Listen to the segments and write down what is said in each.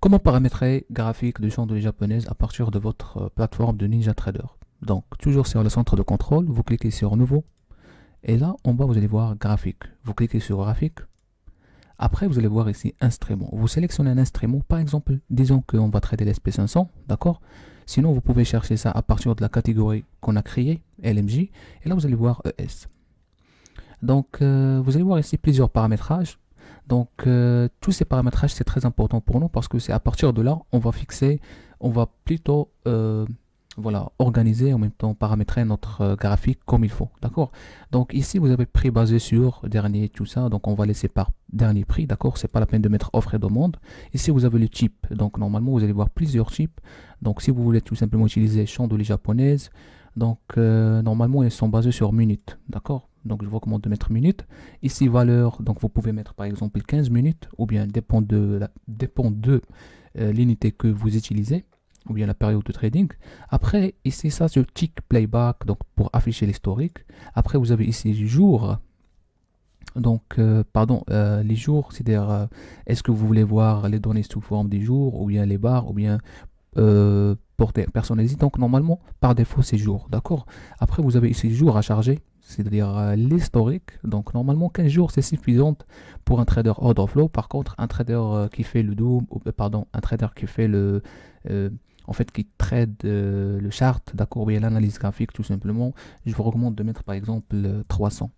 Comment paramétrer graphique de chandelier japonaise à partir de votre plateforme de NinjaTrader? Donc, toujours sur le centre de contrôle, vous cliquez sur Nouveau. Et là, en bas, vous allez voir Graphique. Vous cliquez sur Graphique. Après, vous allez voir ici Instrument. Vous sélectionnez un instrument. Par exemple, disons qu'on va traiter l'SP500, d'accord? Sinon, vous pouvez chercher ça à partir de la catégorie qu'on a créée, LMJ. Et là, vous allez voir ES. Donc, vous allez voir ici plusieurs paramétrages. Donc, tous ces paramétrages, c'est très important pour nous parce que c'est à partir de là, on va fixer, on va plutôt voilà, organiser, en même temps paramétrer notre graphique comme il faut. D'accord? Donc, ici, vous avez prix basé sur dernier, tout ça. Donc, on va laisser par dernier prix. D'accord? C'est pas la peine de mettre offre et demande. Ici, vous avez le type. Donc, normalement, vous allez voir plusieurs types. Donc, si vous voulez tout simplement utiliser chandelier japonaise, donc, normalement, ils sont basés sur minutes. D'accord? Donc, je vous recommande de mettre minutes. Ici, valeur. Donc, vous pouvez mettre par exemple 15 minutes ou bien dépend de l'unité que vous utilisez ou bien la période de trading. Après, ici, ça, c'est le tick playback. Donc, pour afficher l'historique. Après, vous avez ici les jours. Donc, pardon, les jours, c'est-à-dire, est-ce que vous voulez voir les données sous forme des jours ou bien les barres ou bien portée personnalisée. Donc normalement, par défaut, c'est jour. D'accord. Après, vous avez ici jour à charger, c'est-à-dire l'historique. Donc normalement, 15 jours, c'est suffisant pour un trader order flow. Par contre, un trader qui fait le doom, pardon, un trader qui fait euh, en fait, qui trade le chart, d'accord, ou bien l'analyse graphique, tout simplement, je vous recommande de mettre par exemple 300.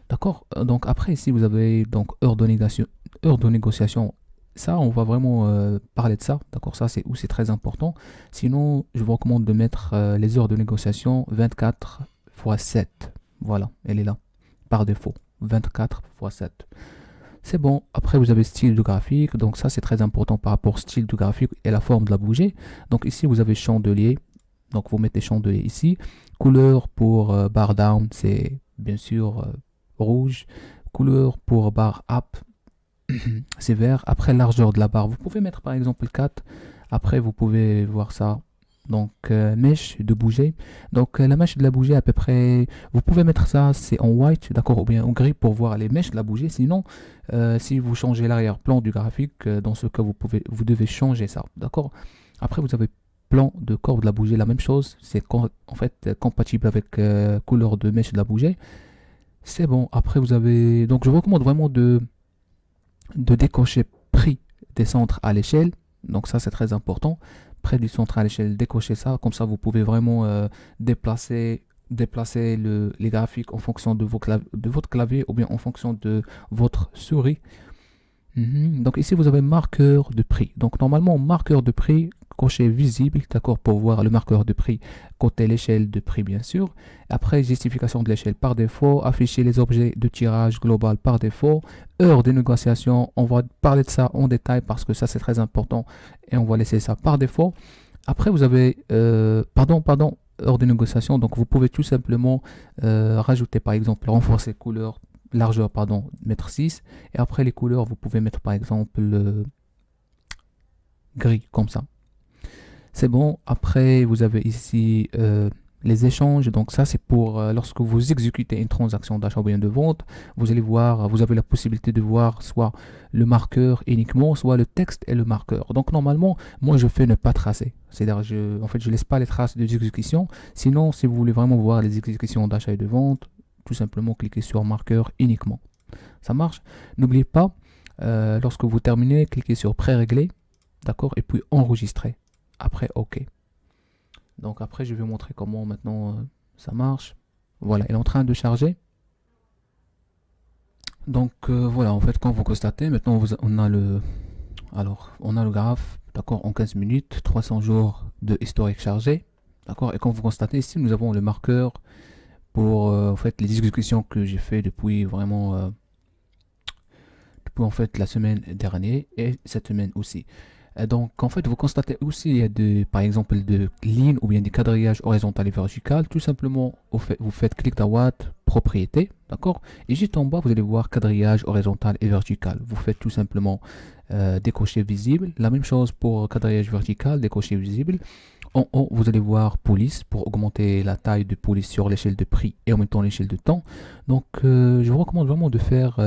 D'accord. Donc après, ici, vous avez donc heure de négociation. Ça, on va vraiment parler de ça. D'accord. Ça, c'est où c'est très important. Sinon, je vous recommande de mettre les heures de négociation 24 fois 7. Voilà, elle est là. Par défaut. 24 fois 7. C'est bon. Après, vous avez style de graphique. Donc ça, c'est très important par rapport au style de graphique et la forme de la bougie. Donc ici, vous avez chandelier. Donc vous mettez chandelier ici. Couleur pour bar down, c'est bien sûr rouge. Couleur pour barre up, c'est vert. Après, largeur de la barre, vous pouvez mettre par exemple 4. Après, vous pouvez voir ça. Donc, mèche de bouger. Donc, la mèche de la bougie, à peu près, vous pouvez mettre ça, c'est en white, d'accord, ou bien en gris pour voir les mèches de la bougie. Sinon, si vous changez l'arrière-plan du graphique, dans ce cas, vous devez changer ça, d'accord. Après, vous avez plan de corps de la bougie, la même chose. C'est en fait compatible avec couleur de mèche de la bougie. C'est bon. Après, vous avez. Donc, je vous recommande vraiment de décocher prix des centres à l'échelle. Donc, ça, c'est très important. Près du centre à l'échelle, décochez ça. Comme ça, vous pouvez vraiment déplacer les graphiques en fonction de votre clavier ou bien en fonction de votre souris. Donc ici, vous avez marqueur de prix. Donc normalement, marqueur de prix, coché visible, d'accord, pour voir le marqueur de prix côté l'échelle de prix, bien sûr. Après, justification de l'échelle par défaut, afficher les objets de tirage global par défaut, heure de négociation, on va parler de ça en détail parce que ça, c'est très important et on va laisser ça par défaut. Après, vous avez, pardon, heure de négociation, donc vous pouvez tout simplement rajouter par exemple renforcer couleur largeur, pardon, mettre 6. Et après les couleurs, vous pouvez mettre par exemple gris, comme ça. C'est bon. Après, vous avez ici les échanges. Donc ça, c'est pour lorsque vous exécutez une transaction d'achat ou bien de vente, vous allez voir, vous avez la possibilité de voir soit le marqueur uniquement, soit le texte et le marqueur. Donc normalement, moi, je fais ne pas tracer. C'est-à-dire, en fait, je laisse pas les traces de exécution. Sinon, si vous voulez vraiment voir les exécutions d'achat et de vente, tout simplement cliquez sur marqueur uniquement. Ça marche. N'oubliez pas, lorsque vous terminez, cliquez sur pré-régler, d'accord, et puis enregistrer. Après, OK. Donc après, je vais vous montrer comment maintenant ça marche. Voilà, il est en train de charger. Donc voilà, en fait, quand vous constatez, maintenant on a on a le graphe, d'accord, en 15 minutes, 300 jours de historique chargé, d'accord. Et quand vous constatez ici, nous avons le marqueur pour en fait les exécutions que j'ai fait depuis vraiment depuis en fait la semaine dernière et cette semaine aussi. Donc en fait vous constatez aussi il y a par exemple de lignes ou bien des quadrillages horizontal et vertical. Tout simplement vous faites clic droite propriété, d'accord, et juste en bas vous allez voir quadrillage horizontal et vertical. Vous faites tout simplement décocher visible. La même chose pour quadrillage vertical, décocher visible. En haut, vous allez voir police pour augmenter la taille de police sur l'échelle de prix et en même temps l'échelle de temps. Donc, je vous recommande vraiment de faire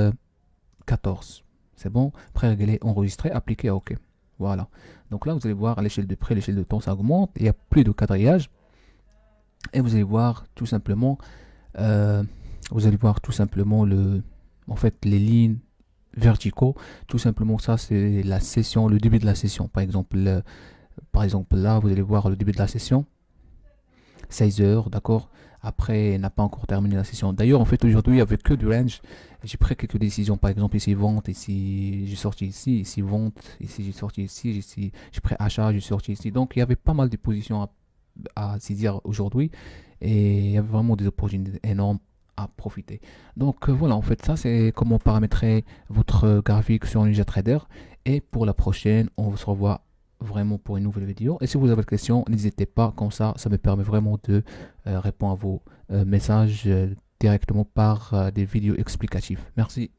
14. C'est bon, pré-réglé, enregistré, appliqué, OK. Voilà. Donc là, vous allez voir à l'échelle de près, l'échelle de temps, ça augmente. Il n'y a plus de quadrillage. Et vous allez voir tout simplement, euh, en fait, les lignes verticaux. Tout simplement, ça, c'est la session, le début de la session. Par exemple, là, vous allez voir le début de la session, 16 heures, d'accord. Après, n'a pas encore terminé la session. D'ailleurs, en fait, aujourd'hui, avec que du range, j'ai pris quelques décisions. Par exemple, ici, vente, ici, j'ai sorti ici vente, ici, j'ai sorti ici, j'ai pris achat, j'ai sorti ici. Donc, il y avait pas mal de positions à saisir aujourd'hui et il y avait vraiment des opportunités énormes à profiter. Donc, voilà, en fait, ça, c'est comment paramétrer votre graphique sur NinjaTrader. Et pour la prochaine, on se revoit vraiment pour une nouvelle vidéo. Et si vous avez des questions, n'hésitez pas, comme ça me permet vraiment de répondre à vos messages directement par des vidéos explicatives. Merci.